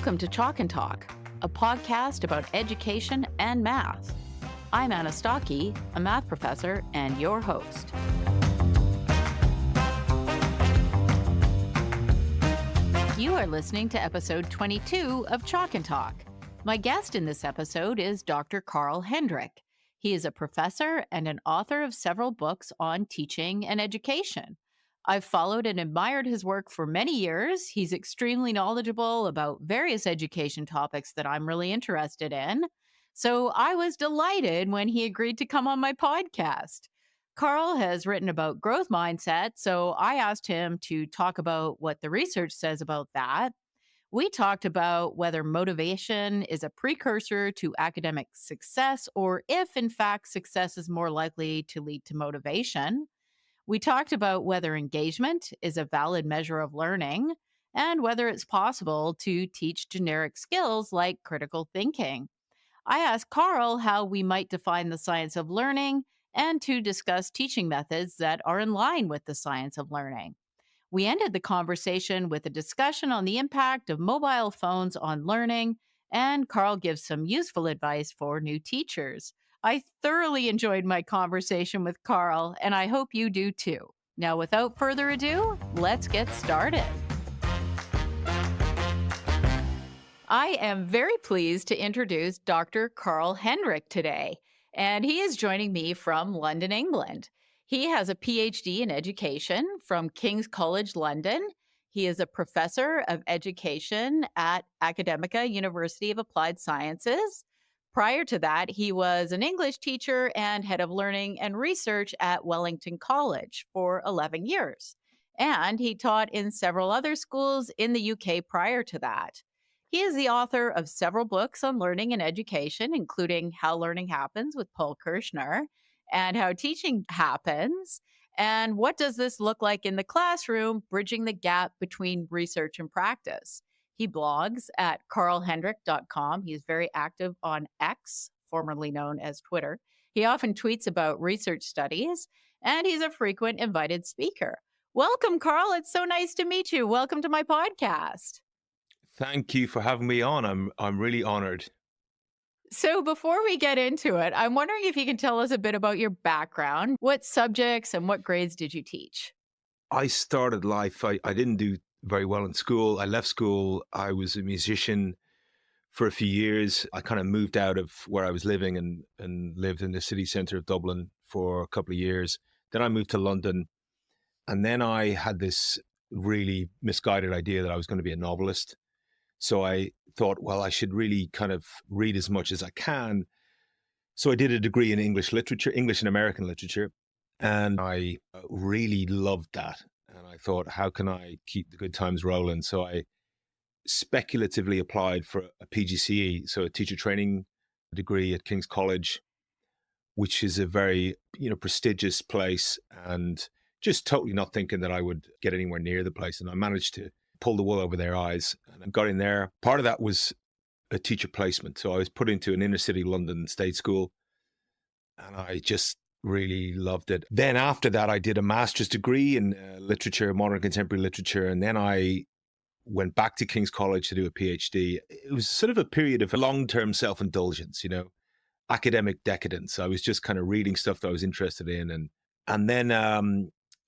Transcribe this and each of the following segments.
Welcome to Chalk and Talk, a podcast about education and math. I'm Anna Stokke, a math professor and your host. You are listening to episode 22 of Chalk and Talk. My guest in this episode is Dr. Carl Hendrick. He is a professor and an author of several books on teaching and education. I've followed and admired his work for many years. He's extremely knowledgeable about various education topics that I'm really interested in. So I was delighted when he agreed to come on my podcast. Carl has written about growth mindset, so I asked him to talk about what the research says about that. We talked about whether motivation is a precursor to academic success or if, in fact, success is more likely to lead to motivation. We talked about whether engagement is a valid measure of learning and whether it's possible to teach generic skills like critical thinking. I asked Carl how we might define the science of learning and to discuss teaching methods that are in line with the science of learning. We ended the conversation with a discussion on the impact of mobile phones on learning, and Carl gives some useful advice for new teachers. I thoroughly enjoyed my conversation with Carl, and I hope you do too. Now, without further ado, let's get started. I am very pleased to introduce Dr. Carl Hendrick today, and he is joining me from London, England. He has a PhD in education from King's College London. He is a professor of education at Academica, University of Applied Sciences. Prior to that, he was an English teacher and head of learning and research at Wellington College for 11 years. And he taught in several other schools in the UK prior to that. He is the author of several books on learning and education, including How Learning Happens with Paul Kirschner and How Teaching Happens, and What Does This Look Like in the Classroom, Bridging the Gap Between Research and Practice. He blogs at carlhendrick.com. He is very active on X, formerly known as Twitter. He often tweets about research studies, and he's a frequent invited speaker. Welcome, Carl. It's so nice to meet you. Welcome to my podcast. Thank you for having me on. I'm really honored. So before we get into it, I'm wondering if you can tell us a bit about your background. What subjects and what grades did you teach? I started life, I didn't do very well in school. I left school. I was a musician for a few years. I kind of moved out of where I was living and lived in the city centre of Dublin for a couple of years. Then I moved to London. And then I had this really misguided idea that I was going to be a novelist. So I thought, well, I should really kind of read as much as I can. So I did a degree in English literature, English and American literature. And I really loved that. And I thought, how can I keep the good times rolling? So I speculatively applied for a PGCE, so a teacher training degree at King's College, which is a very, prestigious place, and just totally not thinking that I would get anywhere near the place. And I managed to pull the wool over their eyes and I got in there. Part of that was a teacher placement. So I was put into an inner city London state school and I just really loved it. Then after that, I did a master's degree in literature, modern contemporary literature. And then I went back to King's College to do a PhD. It was sort of a period of long-term self-indulgence, academic decadence. I was just kind of reading stuff that I was interested in. And then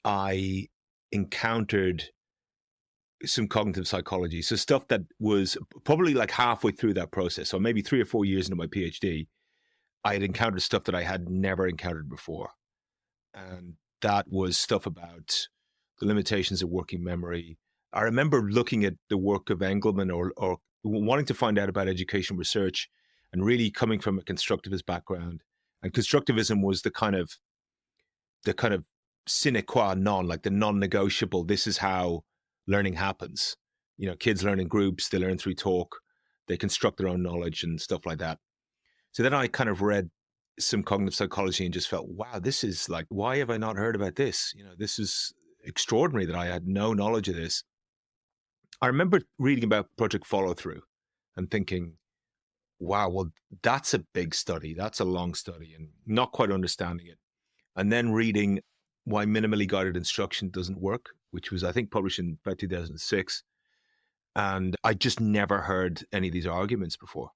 I encountered some cognitive psychology. So stuff that was probably like halfway through that process. So maybe 3 or 4 years into my PhD, I had encountered stuff that I had never encountered before. And that was stuff about the limitations of working memory. I remember looking at the work of Engelman or wanting to find out about education research and really coming from a constructivist background. And constructivism was the kind of sine qua non, like the non-negotiable. This is how learning happens. Kids learn in groups, they learn through talk, they construct their own knowledge and stuff like that. So then I kind of read some cognitive psychology and just felt, wow, this is like, why have I not heard about this? This is extraordinary that I had no knowledge of this. I remember reading about Project Follow Through and thinking, wow, well, that's a big study. That's a long study and not quite understanding it. And then reading Why Minimally Guided Instruction Doesn't Work, which was, I think, published in about 2006. And I just never heard any of these arguments before.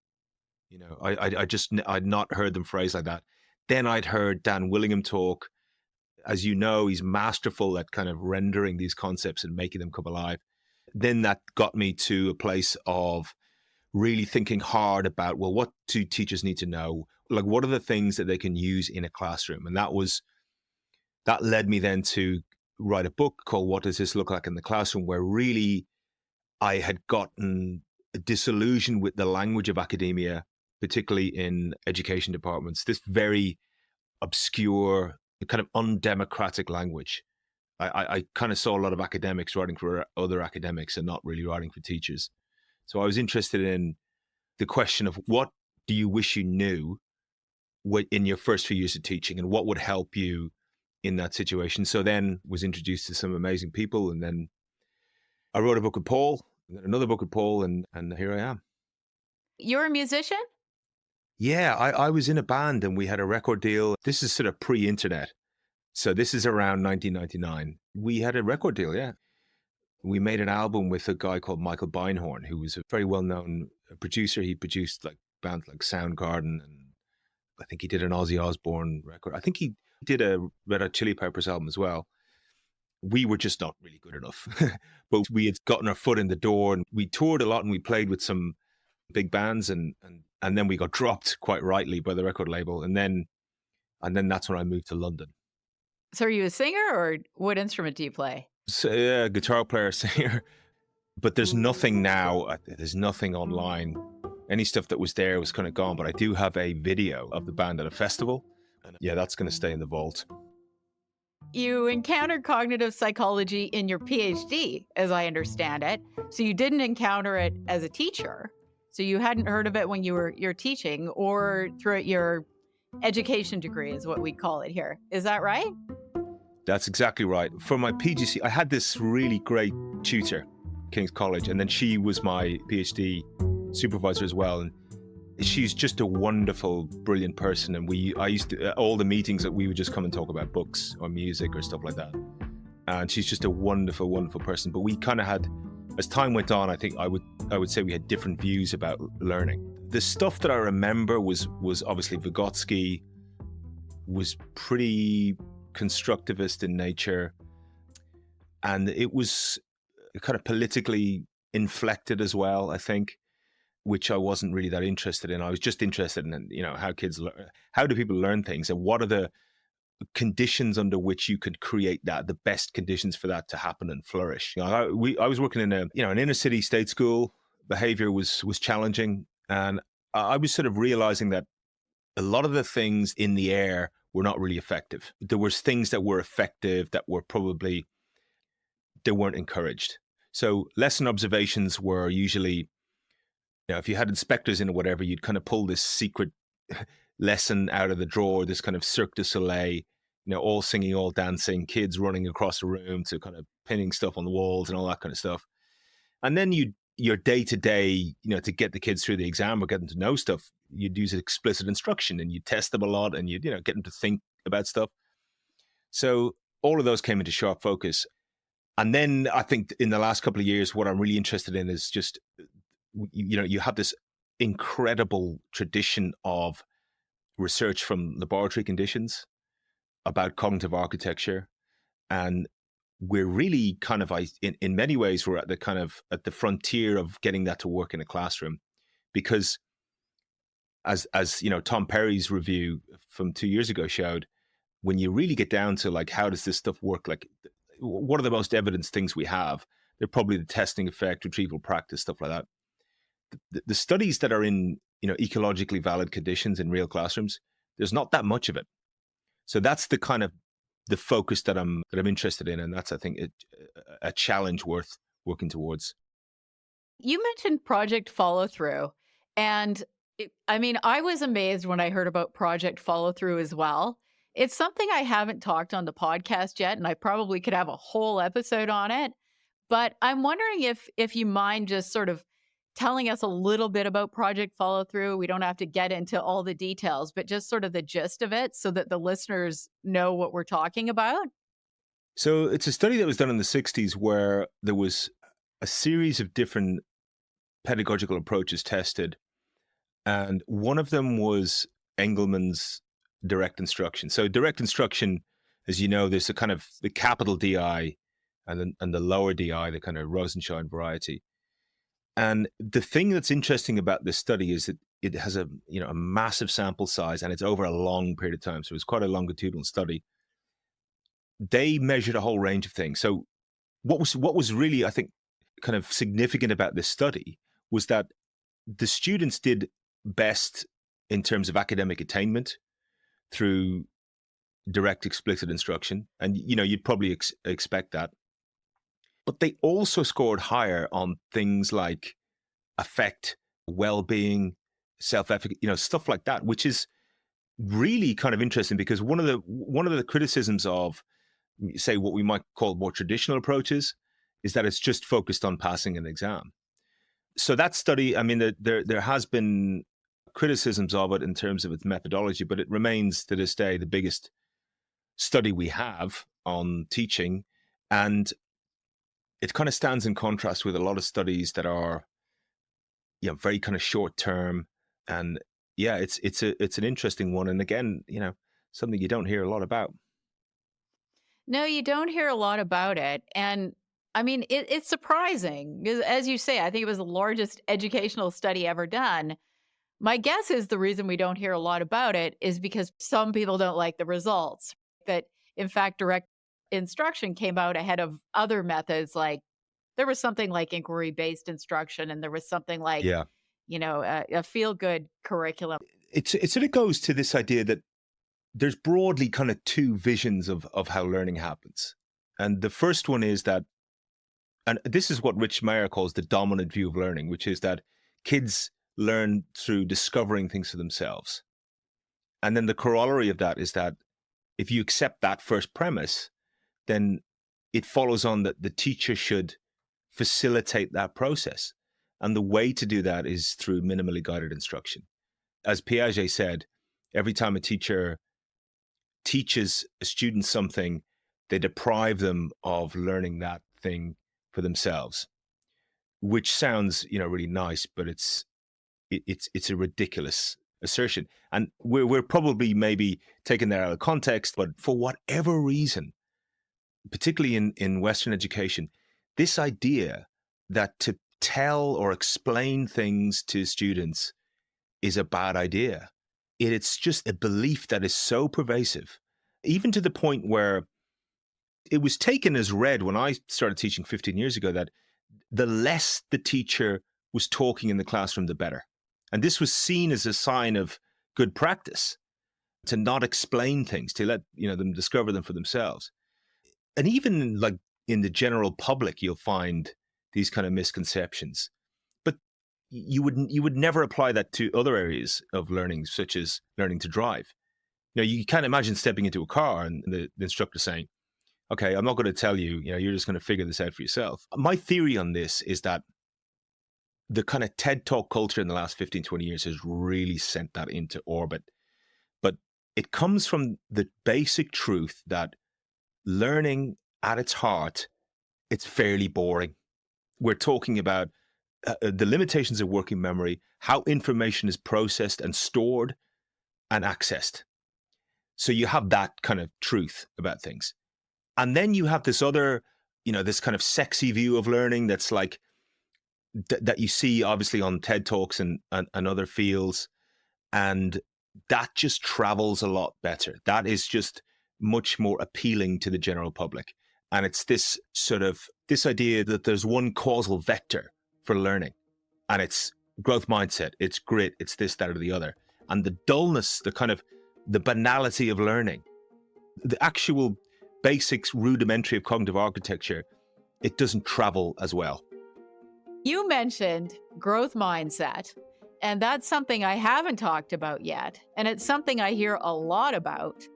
I'd not heard them phrased like that. Then I'd heard Dan Willingham talk. As you know, he's masterful at kind of rendering these concepts and making them come alive. Then that got me to a place of really thinking hard about, well, what do teachers need to know? Like, what are the things that they can use in a classroom? And that led me then to write a book called What Does This Look Like in the Classroom, where really I had gotten disillusioned with the language of academia, particularly in education departments, this very obscure, kind of undemocratic language. I kind of saw a lot of academics writing for other academics and not really writing for teachers. So I was interested in the question of, what do you wish you knew in your first few years of teaching, and what would help you in that situation? So then was introduced to some amazing people, and then I wrote a book with Paul, and then another book with Paul, and here I am. You're a musician? Yeah, I was in a band and we had a record deal. This is sort of pre-internet. So this is around 1999. We had a record deal, yeah. We made an album with a guy called Michael Beinhorn, who was a very well-known producer. He produced like bands like Soundgarden, and I think he did an Ozzy Osbourne record. I think he did a Red Hot Chili Peppers album as well. We were just not really good enough, but we had gotten our foot in the door, and we toured a lot, and we played with some big bands, and then we got dropped quite rightly by the record label, and then that's when I moved to London. So are you a singer, or what instrument do you play? So, yeah, guitar player, singer, but there's nothing now. There's nothing online. Any stuff that was there was kind of gone. But I do have a video of the band at a festival, and yeah, that's going to stay in the vault. You encountered cognitive psychology in your PhD, as I understand it. So you didn't encounter it as a teacher. So you hadn't heard of it when you're teaching, or throughout your education degree, is what we call it here. Is that right? That's exactly right. For my PGC, I had this really great tutor, King's College, and then she was my PhD supervisor as well. And she's just a wonderful, brilliant person. And I used to, all the meetings that we would just come and talk about books or music or stuff like that. And she's just a wonderful, wonderful person. But we kind of had, as time went on, I think I would say we had different views about learning. The stuff that I remember was obviously Vygotsky, was pretty constructivist in nature, and it was kind of politically inflected as well, I think, which I wasn't really that interested in. I was just interested in, how kids learn, how do people learn things, and what are the conditions under which you could create the best conditions for that to happen and flourish. I was working in an inner city state school. Behavior was challenging, and I was sort of realizing that a lot of the things in the air were not really effective. There was things that were effective that were they weren't encouraged. So lesson observations were usually, if you had inspectors in or whatever, you'd kind of pull this secret lesson out of the drawer, this kind of Cirque du Soleil, all singing, all dancing, kids running across the room to kind of pinning stuff on the walls and all that kind of stuff. And then your day-to-day, to get the kids through the exam or get them to know stuff, you'd use explicit instruction, and you test them a lot, and you'd get them to think about stuff. So all of those came into sharp focus. And then I think in the last couple of years, what I'm really interested in is just, you have this incredible tradition of research from laboratory conditions about cognitive architecture. And we're really kind of, in many ways, we're at the frontier of getting that to work in a classroom, because as Tom Perry's review from 2 years ago showed, when you really get down to like, how does this stuff work? Like, what are the most evidence things we have? They're probably the testing effect, retrieval practice, stuff like that. The studies that are in, ecologically valid conditions in real classrooms, there's not that much of it. So that's the kind of the focus that I'm interested in, and that's, I think, a challenge worth working towards. You mentioned project follow through, and I was amazed when I heard about project follow through as well. It's something I haven't talked on the podcast yet, and I probably could have a whole episode on it. But I'm wondering if you mind just sort of telling us a little bit about project follow through. We don't have to get into all the details, but just sort of the gist of it so that the listeners know what we're talking about. So it's a study that was done in the 60s where there was a series of different pedagogical approaches tested. And one of them was Engelman's direct instruction. So direct instruction, as you know, there's a kind of the capital DI and the lower DI, the kind of Rosenshine variety. And the thing that's interesting about this study is that it has a massive sample size and it's over a long period of time. So it's quite a longitudinal study. They measured a whole range of things. So what was really, I think, kind of significant about this study was that the students did best in terms of academic attainment through direct explicit instruction. And, you'd probably expect that. But they also scored higher on things like affect, well-being, self-efficacy, stuff like that, which is really kind of interesting because one of the criticisms of, say, what we might call more traditional approaches is that it's just focused on passing an exam. So that study, I mean, there has been criticisms of it in terms of its methodology, but it remains to this day the biggest study we have on teaching. And it kind of stands in contrast with a lot of studies that are, very kind of short term. And yeah, it's an interesting one. And again, something you don't hear a lot about. No, you don't hear a lot about it. And I mean, it's surprising. 'Cause as you say, I think it was the largest educational study ever done. My guess is the reason we don't hear a lot about it is because some people don't like the results. That, in fact, direct instruction came out ahead of other methods. Like there was something like inquiry based instruction, and there was something like, Yeah. a feel good curriculum. It sort of goes to this idea that there's broadly kind of two visions of how learning happens. And the first one is that, and this is what Rich Mayer calls the dominant view of learning, which is that kids learn through discovering things for themselves. And then the corollary of that is that if you accept that first premise, then it follows on that the teacher should facilitate that process. And the way to do that is through minimally guided instruction. As Piaget said, every time a teacher teaches a student something, they deprive them of learning that thing for themselves, which sounds, really nice, but it's a ridiculous assertion. And we're probably maybe taking that out of context, but for whatever reason, particularly in Western education, this idea that to tell or explain things to students is a bad idea. It's just a belief that is so pervasive, even to the point where it was taken as read when I started teaching 15 years ago that the less the teacher was talking in the classroom, the better. And this was seen as a sign of good practice to not explain things, to let them discover them for themselves. And even like in the general public, you'll find these kind of misconceptions. But you would never apply that to other areas of learning, such as learning to drive. You can't imagine stepping into a car and the instructor saying, okay, I'm not going to tell you, you're just going to figure this out for yourself. My theory on this is that the kind of TED Talk culture in the last 15, 20 years has really sent that into orbit. But it comes from the basic truth that learning at its heart, it's fairly boring. We're talking about the limitations of working memory, how information is processed and stored and accessed. So you have that kind of truth about things. And then you have this other, this kind of sexy view of learning that's like, that you see obviously on TED Talks and other fields. And that just travels a lot better. That is just much more appealing to the general public. And it's this this idea that there's one causal vector for learning. And it's growth mindset, it's grit, it's this, that, or the other. And the dullness, the banality of learning, the actual basics, rudimentary of cognitive architecture, it doesn't travel as well. You mentioned growth mindset, and that's something I haven't talked about yet. And it's something I hear a lot about.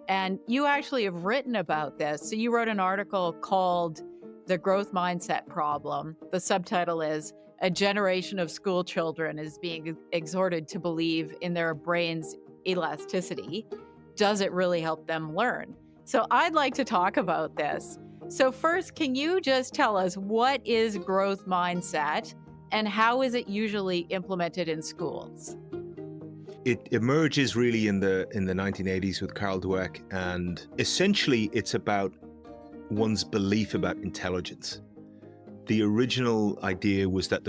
And you actually have written about this. So you wrote an article called The Growth Mindset Problem. The subtitle is A Generation of School Children is Being Exhorted to Believe in Their Brain's Elasticity. Does it really help them learn? So I'd like to talk about this. So first, can you just tell us what is growth mindset? And how is it usually implemented in schools? It emerges really in the 1980s with Carl Dweck, and essentially it's about one's belief about intelligence. The original idea was that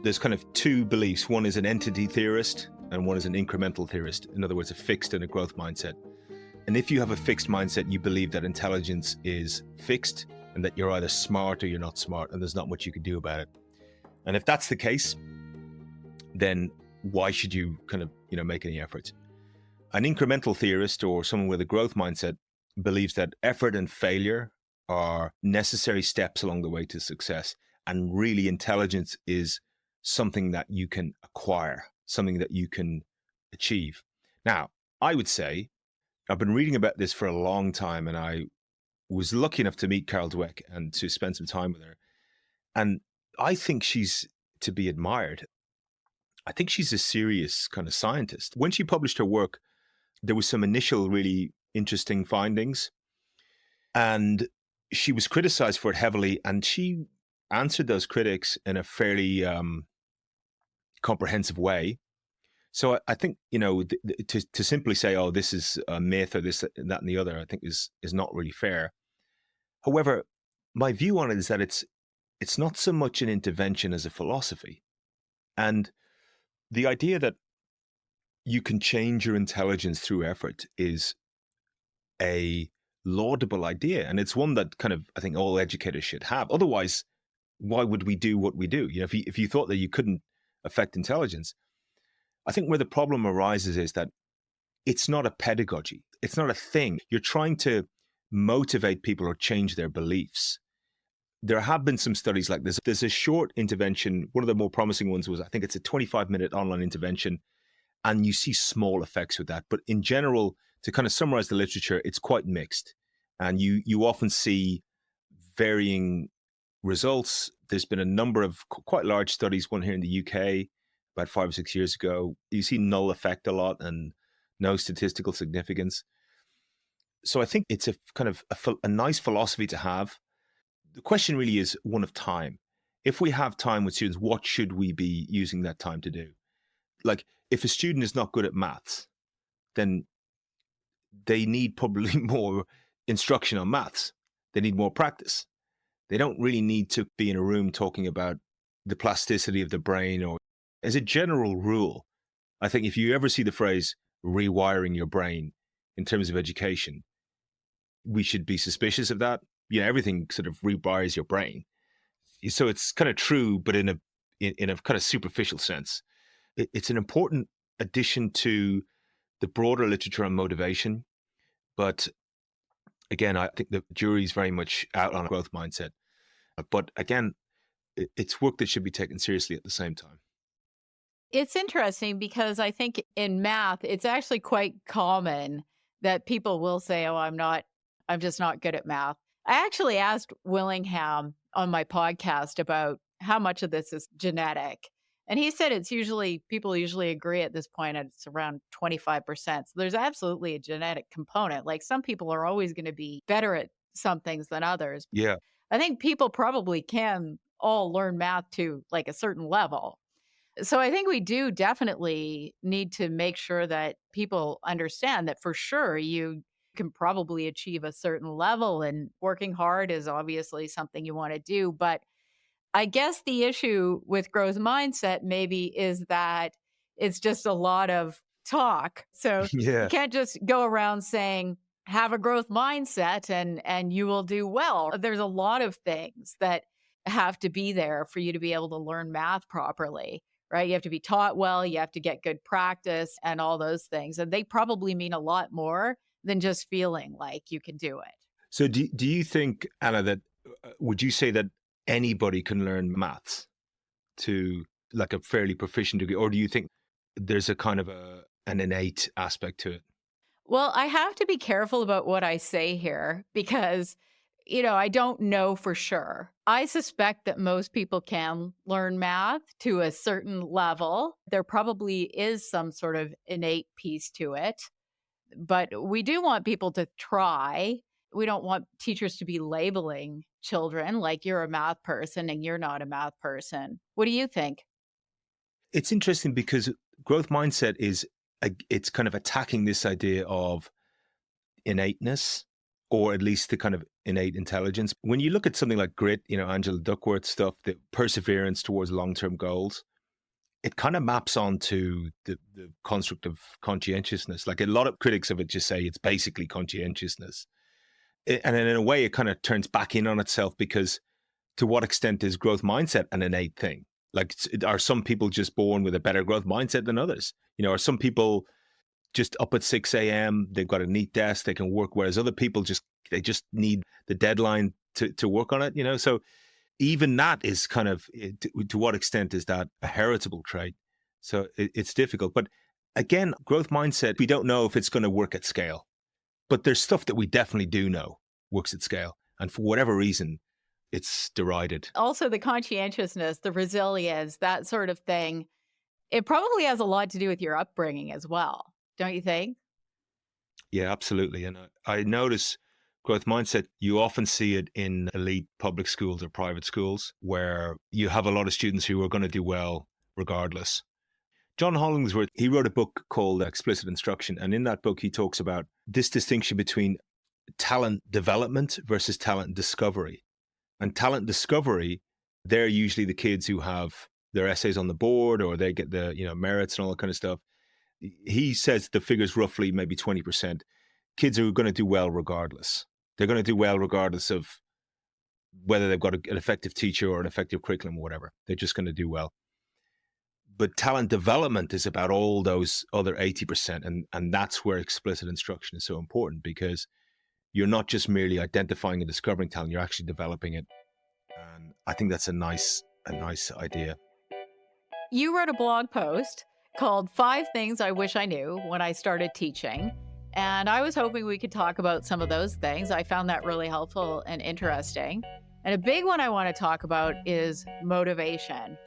there's kind of two beliefs. One is an entity theorist and one is an incremental theorist. In other words, a fixed and a growth mindset. And if you have a fixed mindset, you believe that intelligence is fixed and that you're either smart or you're not smart, and there's not much you can do about it. And if that's the case, then why should you kind of, make any efforts? An incremental theorist or someone with a growth mindset believes that effort and failure are necessary steps along the way to success. And really, intelligence is something that you can acquire, something that you can achieve. Now, I would say I've been reading about this for a long time, and I was lucky enough to meet Carol Dweck and to spend some time with her. And I think she's to be admired. I think she's a serious kind of scientist. When she published her work, there was some initial really interesting findings, and she was criticized for it heavily, and she answered those critics in a fairly comprehensive way. So I think, to simply say, oh, this is a myth or this, that, and the other, I think is not really fair. However, my view on it is that it's not so much an intervention as a philosophy. And the idea that you can change your intelligence through effort is a laudable idea. And it's one that kind of, I think all educators should have. Otherwise, why would we do what we do? If you thought that you couldn't affect intelligence, I think where the problem arises is that it's not a pedagogy. It's not a thing. You're trying to motivate people or change their beliefs. There have been some studies like this. There's a short intervention. One of the more promising ones was, I think it's a 25-minute online intervention, and you see small effects with that. But in general, to kind of summarize the literature, it's quite mixed. And you often see varying results. There's been a number of quite large studies, one here in the UK about 5 or 6 years ago. You see null effect a lot and no statistical significance. So I think it's a kind of a nice philosophy to have. The question really is one of time. If we have time with students, what should we be using that time to do? Like, if a student is not good at maths, then they need probably more instruction on maths. They need more practice. They don't really need to be in a room talking about the plasticity of the brain. Or as a general rule, I think if you ever see the phrase rewiring your brain in terms of education, we should be suspicious of that. Everything sort of rewires your brain. So it's kind of true, but in a kind of superficial sense. It's an important addition to the broader literature on motivation. But again, I think the jury's very much out on a growth mindset. But again, it's work that should be taken seriously at the same time. It's interesting because I think in math, it's actually quite common that people will say, oh, I'm just not good at math. I actually asked Willingham on my podcast about how much of this is genetic. And he said people usually agree at this point, it's around 25%. So there's absolutely a genetic component. Like, some people are always going to be better at some things than others. Yeah. I think people probably can all learn math to like a certain level. So I think we do definitely need to make sure that people understand that for sure you can probably achieve a certain level, and working hard is obviously something you want to do. But I guess the issue with growth mindset maybe is that it's just a lot of talk. So you Yeah. can't just go around saying, have a growth mindset and you will do well. There's a lot of things that have to be there for you to be able to learn math properly, right? You have to be taught well, you have to get good practice and all those things. And they probably mean a lot more than just feeling like you can do it. So do you think, Anna, that would you say that anybody can learn maths to like a fairly proficient degree? Or do you think there's a kind of an innate aspect to it? Well, I have to be careful about what I say here because, I don't know for sure. I suspect that most people can learn math to a certain level. There probably is some sort of innate piece to it, but we do want people to try. we don't want teachers to be labeling children like you're a math person and you're not a math person. What do you think? It's interesting because growth mindset is it's kind of attacking this idea of innateness, or at least the kind of innate intelligence. When you look at something like grit, Angela Duckworth stuff, the perseverance towards long-term goals, it kind of maps onto the construct of conscientiousness. Like a lot of critics of it just say it's basically conscientiousness. And in a way, it kind of turns back in on itself, because to what extent is growth mindset an innate thing? Like, are some people just born with a better growth mindset than others? Are some people just up at 6 a.m., they've got a neat desk, they can work, whereas other people they just need the deadline to work on it? So even that is kind of, to what extent is that a heritable trait? So it's difficult. But again, growth mindset, we don't know if it's going to work at scale. But there's stuff that we definitely do know works at scale. And for whatever reason, it's derided. Also, the conscientiousness, the resilience, that sort of thing, it probably has a lot to do with your upbringing as well, don't you think? Yeah, absolutely. And I notice growth mindset, you often see it in elite public schools or private schools, where you have a lot of students who are going to do well regardless. John Hollingsworth, he wrote a book called Explicit Instruction. And in that book, he talks about this distinction between talent development versus talent discovery. And talent discovery, they're usually the kids who have their essays on the board, or they get the merits and all that kind of stuff. He says the figure's roughly maybe 20%. Kids are going to do well regardless. They're going to do well regardless of whether they've got an effective teacher or an effective curriculum or whatever. They're just going to do well. But talent development is about all those other 80%. And that's where explicit instruction is so important, because you're not just merely identifying and discovering talent, you're actually developing it. And I think that's a nice idea. You wrote a blog post called 5 Things I Wish I Knew When I Started Teaching. And I was hoping we could talk about some of those things. I found that really helpful and interesting. And a big one I want to talk about is motivation.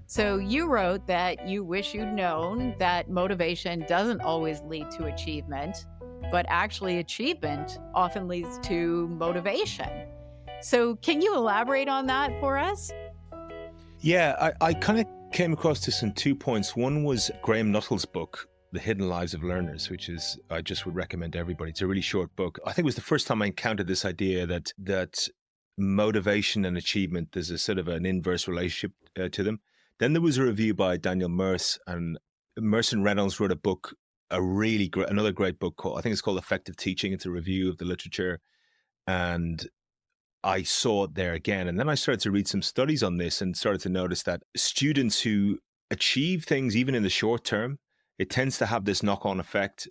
So you wrote that you wish you'd known that motivation doesn't always lead to achievement, but actually achievement often leads to motivation. So can you elaborate on that for us? Yeah, I kind of came across this in 2 points. One was Graham Nuttall's book, The Hidden Lives of Learners, which is, I just would recommend to everybody. It's a really short book. I think it was the first time I encountered this idea that motivation and achievement, there's a sort of an inverse relationship to them. Then there was a review by Daniel Merce, and Merson Reynolds wrote a book, another great book called, I think it's called Effective Teaching. It's a review of the literature. And I saw it there again. And then I started to read some studies on this and started to notice that students who achieve things, even in the short term, it tends to have this knock-on effect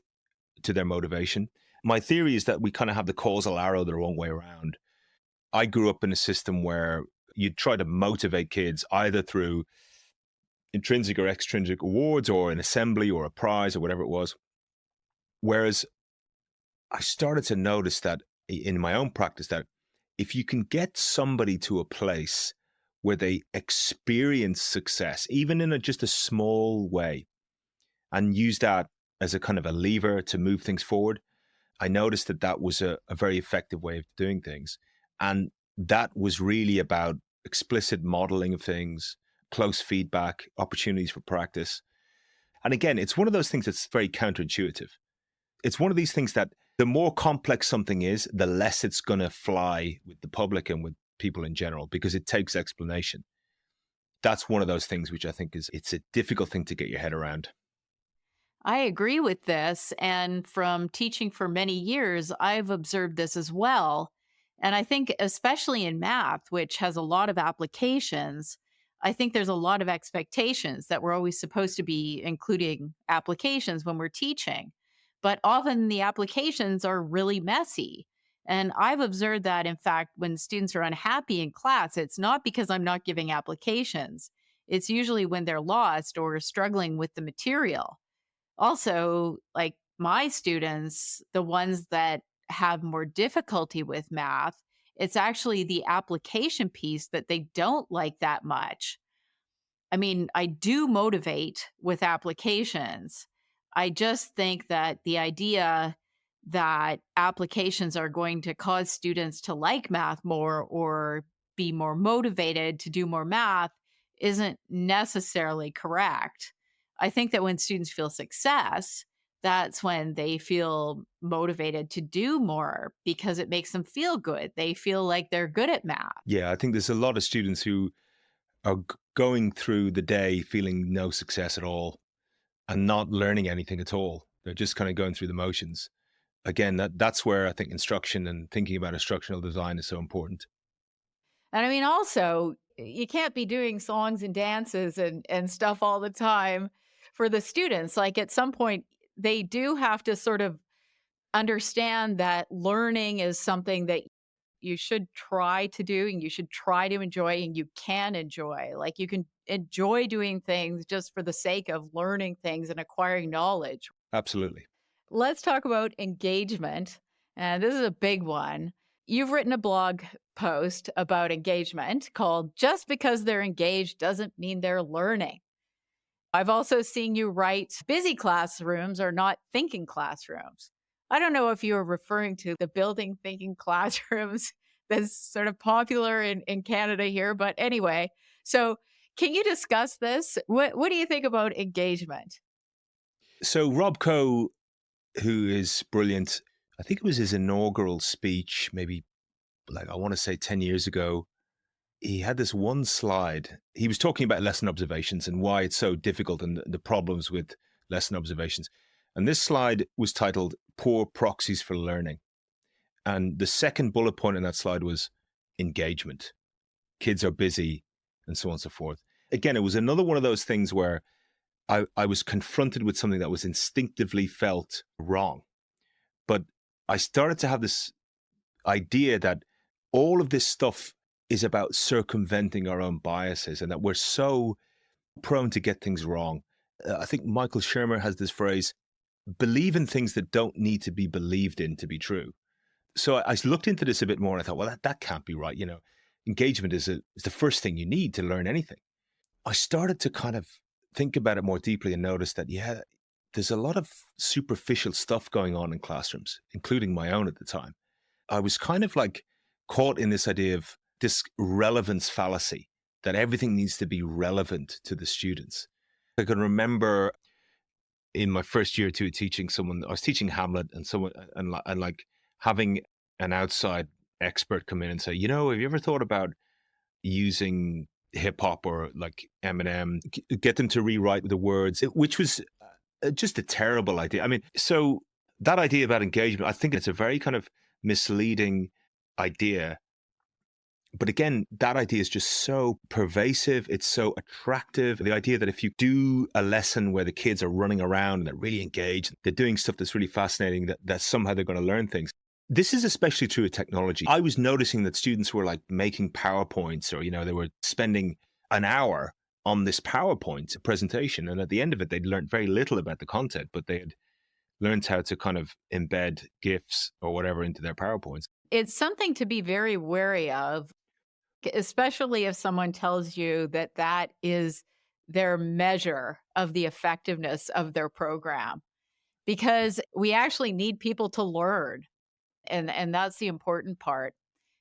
to their motivation. My theory is that we kind of have the causal arrow the wrong way around. I grew up in a system where you try to motivate kids either through intrinsic or extrinsic awards, or an assembly or a prize or whatever it was. Whereas I started to notice that in my own practice, that if you can get somebody to a place where they experience success, even in just a small way, and use that as a kind of a lever to move things forward, I noticed that was a very effective way of doing things. And that was really about explicit modeling of things, close feedback, opportunities for practice. And again, it's one of those things that's very counterintuitive. It's one of these things that the more complex something is, the less it's going to fly with the public and with people in general, because it takes explanation. That's one of those things which I think it's a difficult thing to get your head around. I agree with this. And from teaching for many years, I've observed this as well. And I think, especially in math, which has a lot of applications, I think there's a lot of expectations that we're always supposed to be including applications when we're teaching. But often the applications are really messy. And I've observed that, in fact, when students are unhappy in class, it's not because I'm not giving applications. It's usually when they're lost or struggling with the material. Also, like my students, the ones that have more difficulty with math, it's actually the application piece that they don't like that much. I mean, I do motivate with applications. I just think that the idea that applications are going to cause students to like math more or be more motivated to do more math isn't necessarily correct. I think that when students feel success, that's when they feel motivated to do more because it makes them feel good. They feel like they're good at math. Yeah, I think there's a lot of students who are going through the day feeling no success at all and not learning anything at all. They're just kind of going through the motions. Again, that's where I think instruction and thinking about instructional design is so important. And I mean, also, you can't be doing songs and dances and stuff all the time for the students. Like at some point, they do have to sort of understand that learning is something that you should try to do and you should try to enjoy and you can enjoy. Like you can enjoy doing things just for the sake of learning things and acquiring knowledge. Absolutely. Let's talk about engagement. And this is a big one. You've written a blog post about engagement called Just Because They're Engaged Doesn't Mean They're Learning. I've also seen you write busy classrooms are not thinking classrooms. I don't know if you were referring to the building thinking classrooms that's sort of popular in Canada here, but anyway. So, can you discuss this? What do you think about engagement? So Rob Coe, who is brilliant, I think it was his inaugural speech, maybe like I want to say 10 years ago. He had this one slide. He was talking about lesson observations and why it's so difficult and the problems with lesson observations. And this slide was titled Poor Proxies for Learning. And the second bullet point in that slide was engagement. Kids are busy and so on and so forth. Again, it was another one of those things where I was confronted with something that was instinctively felt wrong. But I started to have this idea that all of this stuff is about circumventing our own biases and that we're so prone to get things wrong. I think Michael Shermer has this phrase, believe in things that don't need to be believed in to be true. So I looked into this a bit more and I thought, well, that can't be right. You know, engagement is the first thing you need to learn anything. I started to kind of think about it more deeply and notice that, yeah, there's a lot of superficial stuff going on in classrooms, including my own at the time. I was kind of like caught in this idea of this relevance fallacy that everything needs to be relevant to the students. I can remember in my first year or two teaching someone, I was teaching Hamlet and someone, and like having an outside expert come in and say, you know, have you ever thought about using hip hop or like Eminem, get them to rewrite the words, which was just a terrible idea. I mean, so that idea about engagement, I think it's a very kind of misleading idea. But again, that idea is just so pervasive. It's so attractive. The idea that if you do a lesson where the kids are running around and they're really engaged, they're doing stuff that's really fascinating, that somehow they're going to learn things. This is especially true of technology. I was noticing that students were like making PowerPoints or, you know, they were spending an hour on this PowerPoint presentation. And at the end of it, they'd learned very little about the content, but they had learned how to kind of embed GIFs or whatever into their PowerPoints. It's something to be very wary of, especially if someone tells you that that is their measure of the effectiveness of their program, because we actually need people to learn. And that's the important part.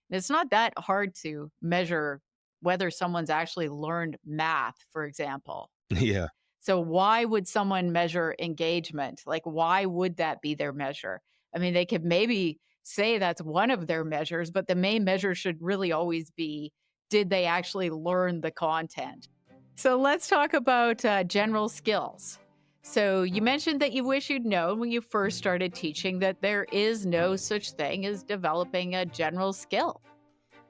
And it's not that hard to measure whether someone's actually learned math, for example. Yeah. So why would someone measure engagement? Like, why would that be their measure? I mean, they could maybe say that's one of their measures, but the main measure should really always be, did they actually learn the content? So let's talk about general skills. So you mentioned that you wish you'd known when you first started teaching that there is no such thing as developing a general skill.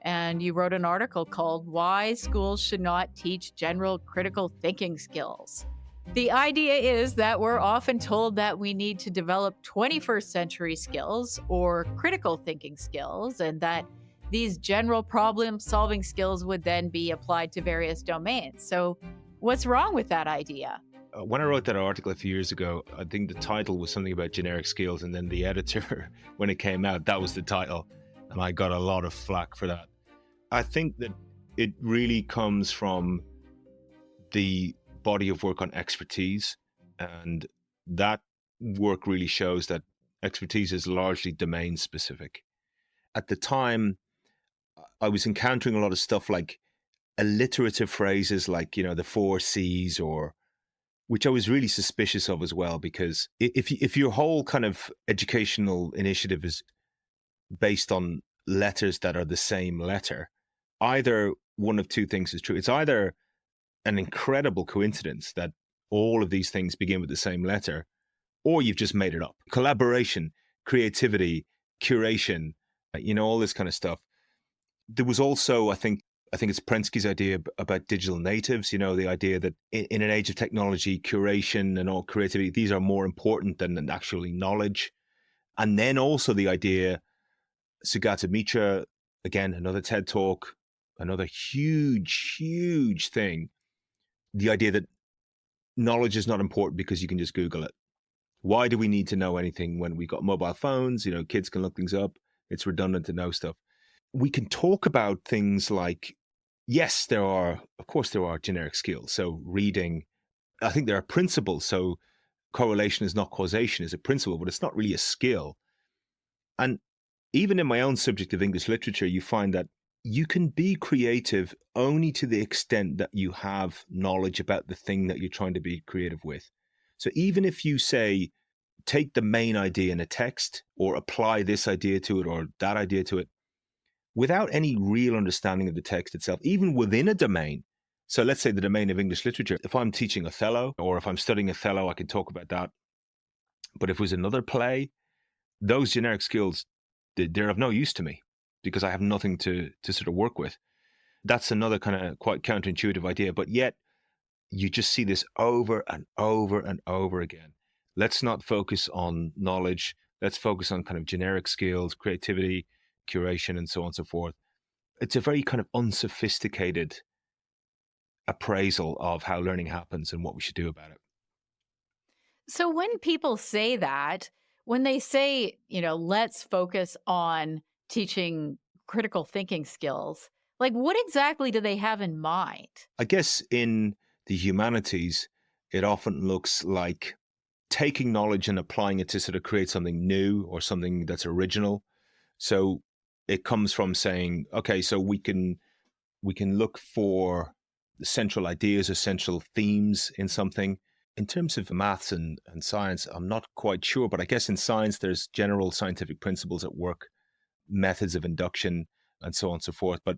And you wrote an article called Why Schools Should Not Teach General Critical Thinking Skills. The idea is that we're often told that we need to develop 21st century skills or critical thinking skills, and that these general problem solving skills would then be applied to various domains. So, what's wrong with that idea? When I wrote that article a few years ago, I think the title was something about generic skills. And then the editor, when it came out, that was the title. And I got a lot of flack for that. I think that it really comes from the body of work on expertise. And that work really shows that expertise is largely domain specific. At the time, I was encountering a lot of stuff like alliterative phrases like, the four C's, or which I was really suspicious of as well, because if your whole kind of educational initiative is based on letters that are the same letter, either one of two things is true. It's either an incredible coincidence that all of these things begin with the same letter, or you've just made it up. Collaboration, creativity, curation, all this kind of stuff. There was also, I think it's Prensky's idea about digital natives, the idea that in an age of technology, curation and all creativity, these are more important than actually knowledge. And then also the idea, Sugata Mitra, again, another TED talk, another huge, huge thing. The idea that knowledge is not important because you can just Google it. Why do we need to know anything when we got mobile phones? Kids can look things up. It's redundant to know stuff. We can talk about things like, yes, of course there are generic skills. So reading, I think there are principles. So correlation is not causation is a principle, but it's not really a skill. And even in my own subject of English literature, you find that you can be creative only to the extent that you have knowledge about the thing that you're trying to be creative with. So even if you say, take the main idea in a text or apply this idea to it or that idea to it, without any real understanding of the text itself, even within a domain. So let's say the domain of English literature, if I'm teaching Othello or if I'm studying Othello, I can talk about that. But if it was another play, those generic skills, they're of no use to me because I have nothing to sort of work with. That's another kind of quite counterintuitive idea, but yet you just see this over and over and over again. Let's not focus on knowledge. Let's focus on kind of generic skills, creativity, curation, and so on and so forth. It's a very kind of unsophisticated appraisal of how learning happens and what we should do about it. So when people say that, when they say, let's focus on teaching critical thinking skills, like what exactly do they have in mind? I guess in the humanities, it often looks like taking knowledge and applying it to sort of create something new or something that's original. So it comes from saying, okay, so we can look for the central ideas or central themes in something. In terms of maths and science, I'm not quite sure, but I guess in science, there's general scientific principles at work, methods of induction, and so on and so forth. But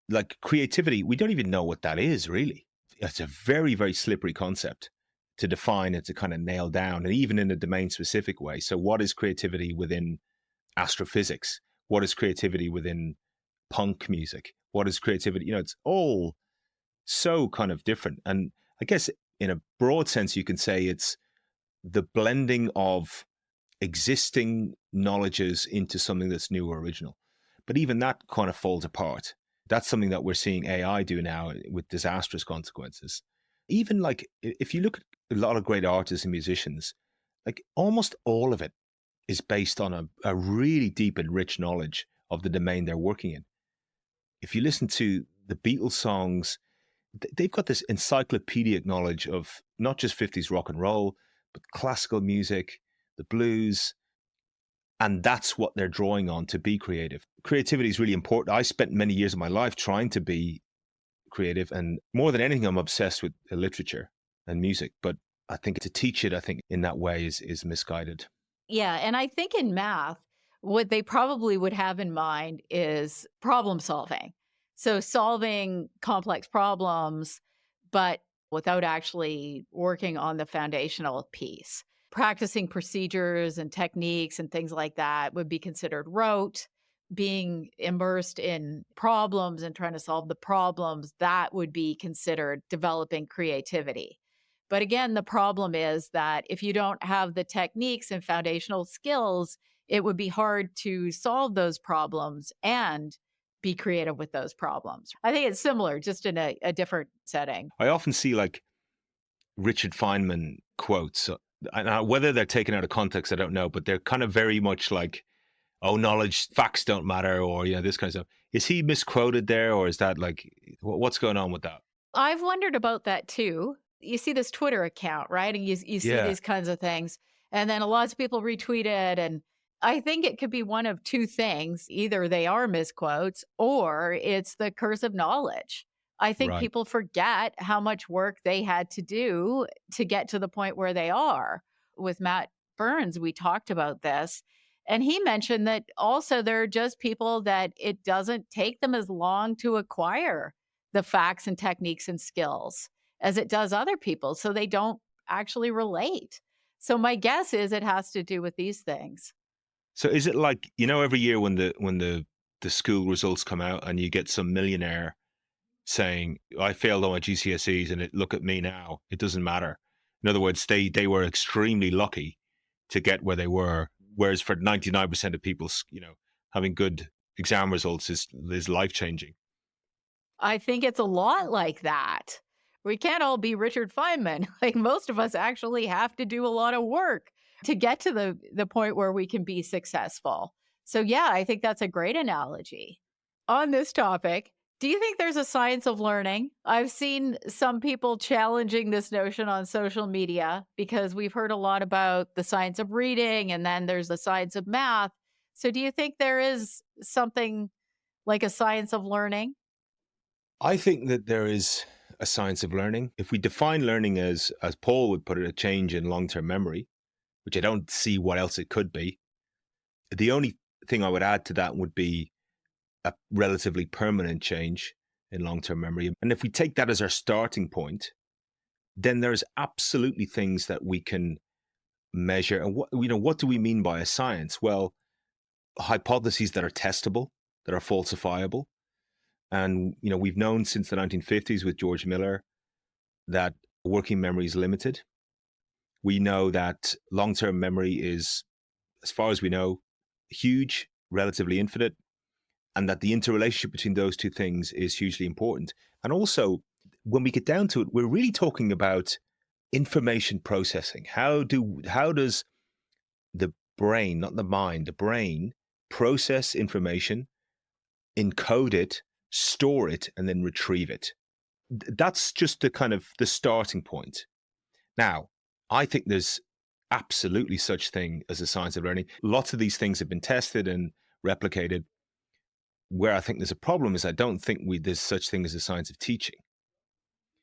like creativity, we don't even know what that is, really. It's a very, very slippery concept to define and to kind of nail down, and even in a domain-specific way. So what is creativity within astrophysics? What is creativity within punk music? What is creativity? It's all so kind of different. And I guess in a broad sense, you can say it's the blending of existing knowledges into something that's new or original. But even that kind of falls apart. That's something that we're seeing AI do now with disastrous consequences. Even like if you look at a lot of great artists and musicians, like almost all of it is based on a really deep and rich knowledge of the domain they're working in. If you listen to the Beatles songs, they've got this encyclopedic knowledge of not just 50s rock and roll, but classical music, the blues, and that's what they're drawing on to be creative. Creativity is really important. I spent many years of my life trying to be creative, and more than anything, I'm obsessed with literature and music. But I think to teach it, I think in that way is misguided. Yeah. And I think in math, what they probably would have in mind is problem solving. So solving complex problems, but without actually working on the foundational piece. Practicing procedures and techniques and things like that would be considered rote. Being immersed in problems and trying to solve the problems, that would be considered developing creativity. But again, the problem is that if you don't have the techniques and foundational skills, it would be hard to solve those problems and be creative with those problems. I think it's similar, just in a different setting. I often see like Richard Feynman quotes, and whether they're taken out of context, I don't know, but they're kind of very much like, oh, knowledge, facts don't matter, or, this kind of stuff. Is he misquoted there, or is that like, what's going on with that? I've wondered about that too. You see this Twitter account, right? And you see Yeah. these kinds of things. And then lots of people retweet it. And I think it could be one of two things. Either they are misquotes or it's the curse of knowledge. I think Right. people forget how much work they had to do to get to the point where they are. With Matt Burns, we talked about this. And he mentioned that also there are just people that it doesn't take them as long to acquire the facts and techniques and skills as it does other people. So they don't actually relate. So my guess is it has to do with these things. So is it like, every year when the school results come out and you get some millionaire saying, I failed all my GCSEs and look at me now, it doesn't matter. In other words, they were extremely lucky to get where they were. Whereas for 99% of people, having good exam results is life changing. I think it's a lot like that. We can't all be Richard Feynman. Like most of us actually have to do a lot of work to get to the point where we can be successful. So yeah, I think that's a great analogy. On this topic, do you think there's a science of learning? I've seen some people challenging this notion on social media because we've heard a lot about the science of reading and then there's the science of math. So do you think there is something like a science of learning? I think that there is a science of learning. If we define learning as Paul would put it, a change in long-term memory, which I don't see what else it could be. The only thing I would add to that would be a relatively permanent change in long-term memory. And if we take that as our starting point, then there's absolutely things that we can measure. And what do we mean by a science? Well, hypotheses that are testable, that are falsifiable. And, we've known since the 1950s with George Miller that working memory is limited. We know that long-term memory is, as far as we know, huge, relatively infinite, and that the interrelationship between those two things is hugely important. And also, when we get down to it, we're really talking about information processing. How does the brain, not the mind, the brain process information, encode it, store it, and then retrieve it? That's just the starting point. Now, I think there's absolutely such thing as a science of learning. Lots of these things have been tested and replicated. Where I think there's a problem is I don't think there's such thing as a science of teaching.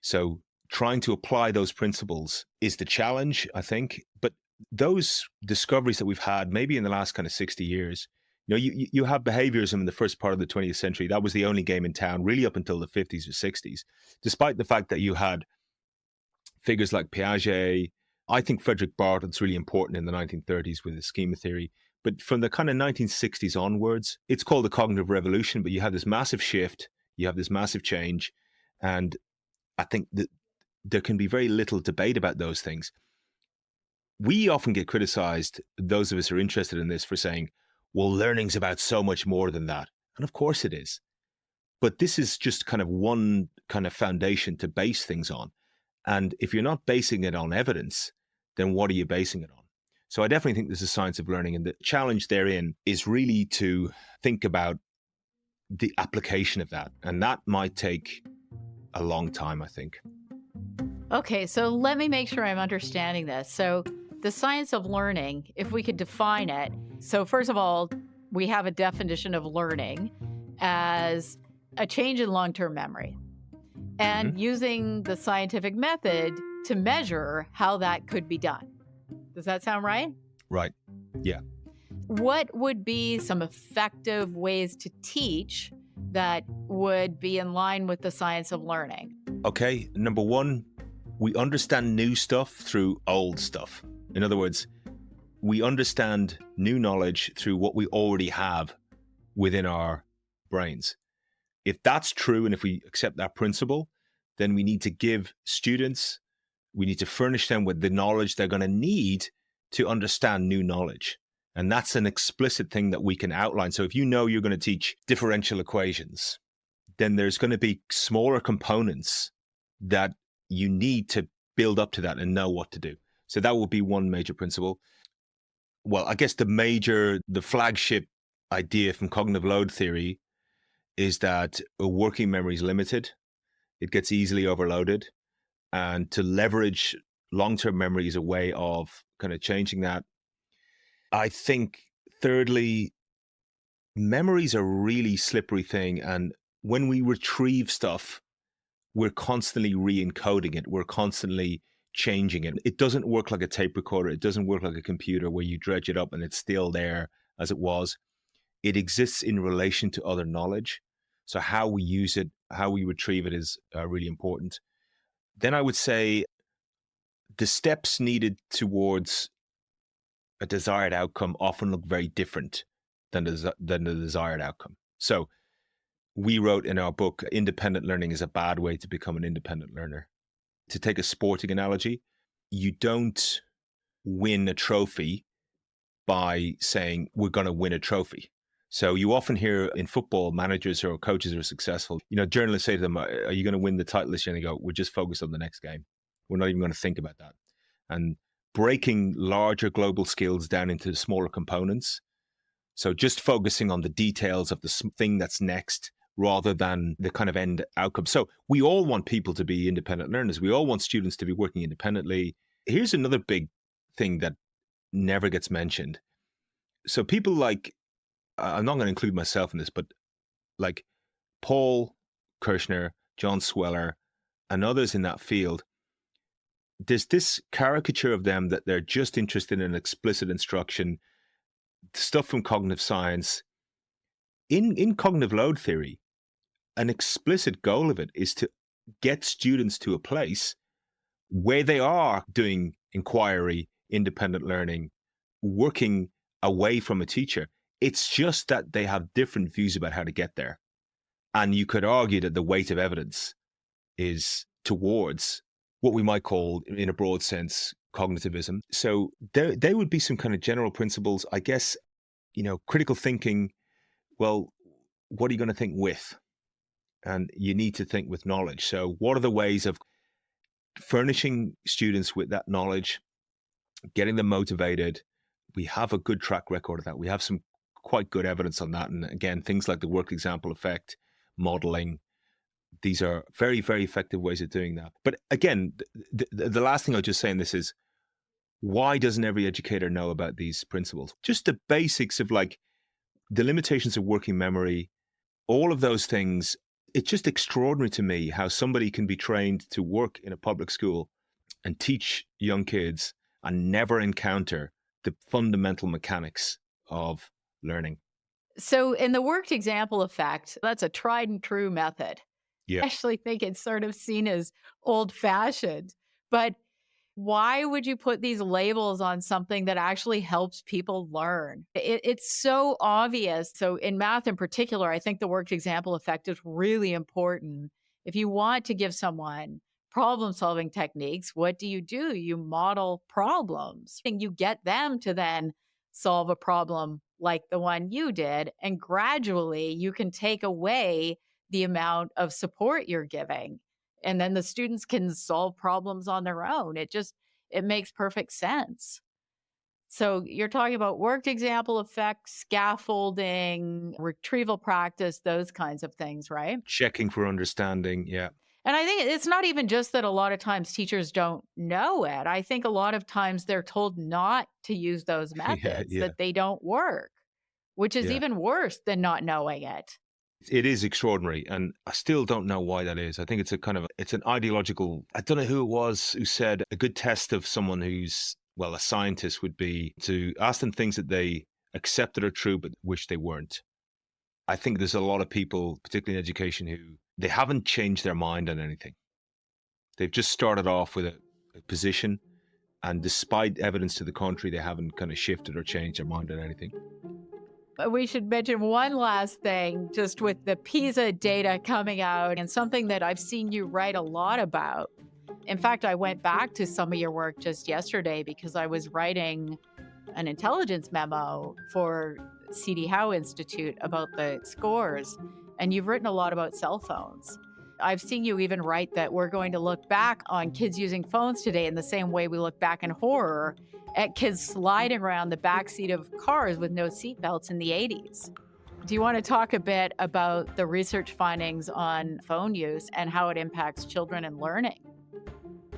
So trying to apply those principles is the challenge, I think. But those discoveries that we've had, maybe in the last kind of 60 years, you have behaviorism in the first part of the 20th century. That was the only game in town, really up until the 50s or 60s, despite the fact that you had figures like Piaget. I think Frederick Bartlett's really important in the 1930s with his schema theory. But from the kind of 1960s onwards, it's called the cognitive revolution, but you have this massive shift, you have this massive change. And I think that there can be very little debate about those things. We often get criticized, those of us who are interested in this, for saying, well, learning's about so much more than that. And of course it is. But this is just kind of one kind of foundation to base things on. And if you're not basing it on evidence, then what are you basing it on? So I definitely think there's a science of learning. And the challenge therein is really to think about the application of that. And that might take a long time, I think. Okay, so let me make sure I'm understanding this. So, the science of learning, if we could define it. So, first of all, we have a definition of learning as a change in long term memory and using the scientific method to measure how that could be done. Does that sound right? Right. Yeah. What would be some effective ways to teach that would be in line with the science of learning? Okay. Number one, we understand new stuff through old stuff. In other words, we understand new knowledge through what we already have within our brains. If that's true, and if we accept that principle, then we need to give students, we need to furnish them with the knowledge they're going to need to understand new knowledge. And that's an explicit thing that we can outline. So if you know you're going to teach differential equations, then there's going to be smaller components that you need to build up to that and know what to do. So that would be one major principle. Well, I guess the flagship idea from cognitive load theory is that a working memory is limited. It gets easily overloaded. And to leverage long-term memory is a way of kind of changing that. I think, thirdly, memories are a really slippery thing. And when we retrieve stuff, we're constantly re-encoding it. We're constantly changing it. It doesn't work like a tape recorder. It doesn't work like a computer where you dredge it up and it's still there as it was. It exists in relation to other knowledge. So how we use it, how we retrieve it is really important. Then I would say the steps needed towards a desired outcome often look very different than the desired outcome. So we wrote in our book, independent learning is a bad way to become an independent learner. To take a sporting analogy, you don't win a trophy by saying, we're going to win a trophy. So you often hear in football, managers or coaches who are successful, journalists say to them, are you going to win the title this year? And they go, we're just focused on the next game. We're not even going to think about that. And breaking larger global skills down into smaller components. So just focusing on the details of the thing that's next rather than the kind of end outcome. So we all want people to be independent learners. We all want students to be working independently. Here's another big thing that never gets mentioned. So people like, I'm not going to include myself in this, but like Paul Kirshner, John Sweller, and others in that field, there's this caricature of them that they're just interested in explicit instruction, stuff from cognitive science. In cognitive load theory, an explicit goal of it is to get students to a place where they are doing inquiry, independent learning, working away from a teacher. It's just that they have different views about how to get there. And you could argue that the weight of evidence is towards what we might call, in a broad sense, cognitivism. So there would be some kind of general principles, I guess, critical thinking. Well, what are you going to think with? And you need to think with knowledge. So what are the ways of furnishing students with that knowledge, getting them motivated? We have a good track record of that. We have some quite good evidence on that. And again, things like the work example effect, modeling, these are very, very effective ways of doing that. But again, the last thing I'll just say in this is, why doesn't every educator know about these principles? Just the basics of like the limitations of working memory, all of those things. It's just extraordinary to me how somebody can be trained to work in a public school and teach young kids and never encounter the fundamental mechanics of learning. So in the worked example effect, that's a tried and true method. Yeah. I actually think it's sort of seen as old fashioned, but why would you put these labels on something that actually helps people learn? It's so obvious. So in math in particular, I think the worked example effect is really important. If you want to give someone problem solving techniques, what do? You model problems and you get them to then solve a problem like the one you did. And gradually you can take away the amount of support you're giving. And then the students can solve problems on their own. It makes perfect sense. So you're talking about worked example effects, scaffolding, retrieval practice, those kinds of things, right? Checking for understanding. Yeah. And I think it's not even just that a lot of times teachers don't know it. I think a lot of times they're told not to use those methods, Yeah. that they don't work, which is Yeah. even worse than not knowing it. It is extraordinary. And I still don't know why that is. I think it's an ideological, I don't know who it was who said a good test of someone who's, well, a scientist would be to ask them things that they accepted are true, but wish they weren't. I think there's a lot of people, particularly in education, who they haven't changed their mind on anything. They've just started off with a position. And despite evidence to the contrary, they haven't kind of shifted or changed their mind on anything. We should mention one last thing, just with the PISA data coming out, and something that I've seen you write a lot about. In fact, I went back to some of your work just yesterday because I was writing an intelligence memo for C.D. Howe Institute about the scores, and you've written a lot about cell phones. I've seen you even write that we're going to look back on kids using phones today in the same way we look back in horror at kids sliding around the backseat of cars with no seatbelts in the 80s. Do you want to talk a bit about the research findings on phone use and how it impacts children and learning?